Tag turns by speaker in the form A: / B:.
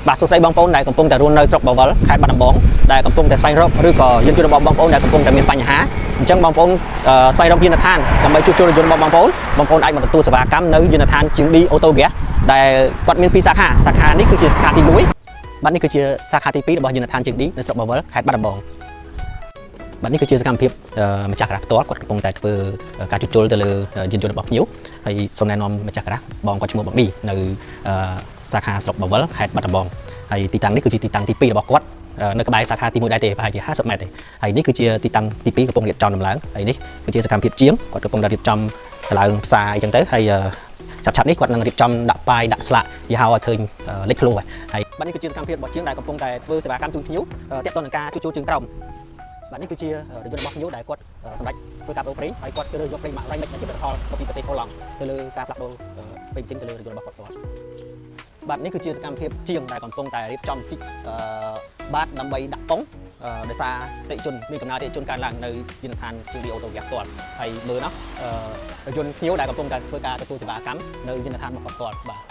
A: បាទសួស្តីបងប្អូនដែលកំពុងតែរស់នៅស្រុកបវលខេត្តបាត់ដំបងដែលកំពុងតែស្វែងរកឬក៏យានយន្តរបស់បងប្អូនដែលកំពុងតែមានបញ្ហាអញ្ចឹងបងប្អូនស្វែងរកយានដ្ឋានដើម្បីជួសជុលរថយន្តរបស់បងប្អូនអាចមកទទួលសេវាកម្មនៅយានដ្ឋានជាង D Auto Gas ដែលគាត់មាន2សាខានេះគឺជាសាខាទី1បាទនេះគឺជាសាខាទី2របស់យានដ្ឋានជាង D នៅស្រុកបវលខេត្តបាត់ដំបងបាទនេះគឺជាសកម្មភាពម្ចាស់ការ៉ាផ្ទាល់គាត់កំពុងតែធ្វើការជួសជុលទៅលើយានយន្តរបស់ភ្ញៀវហើយសូមណែនាំម្ចាស់ការ៉ាបងគាត់ឈ្មោះបងឌីនៅសាខាស្រុកបវលខេត្តបាត់ដំបងហើយទីតាំងនេះគឺជាទីតាំងទី2របស់គាត់នៅក្បែរសាខាទី1ដែរទេប្រហែលជា50ម៉ែត្រទេហើយនេះគឺជាទីតាំងទី2កំពុងរៀបចំដំឡើងហើយនេះគឺជាសកម្មភាពជាងគាត់កំពុងតែរៀបចំដំឡើងផ្សារអីចឹងទៅហើយឆាប់នេះគាត់នឹងរៀបចំដាក់ប៉ាយដាក់ស្លាកយីហោឲ្យឃើញលេចធ្លោហើយបាទនេះគឺជាសកម្មភាពរបស់ជាងដែលកំពុងតែធ្វើសេវាកម្មជូនភ្ញៀវទាក់ទងនឹងការជួសជុលជើងក្រោមបាទនេះគឺជារថយន្តរបស់ភ្ញៀវដែលគាត់សម្រេចធ្វើការប្រូប្រេងហើយគាត់ជ្រើសយកប្រេងម៉ាក់រ៉ៃមិចដែលជាផលិតផលពីប្រទេសហូឡង់ទៅលើការផ្លាស់ប្ដូរប្រេងផ្សេងទៅលើរថយន្តរបស់គាត់ផ្ទាល់បាទនេះគឺជាសកម្មភាពជាងដែលកំពុងតែរៀបចំជីកបាទដើម្បីដាក់ប៉ុងដោយសារតិជនមានកំណើតតិជនកើនឡើងនៅយានដ្ឋានជាង D Auto Gas ផ្ទាល់ហើយមើលណោះរថយន្តភ្ញៀវដែលកំពុងតែធ្វើការទទួលសេវាកម្មនៅយានដ្ឋានរបស់គាត់ផ្ទាល់បាទ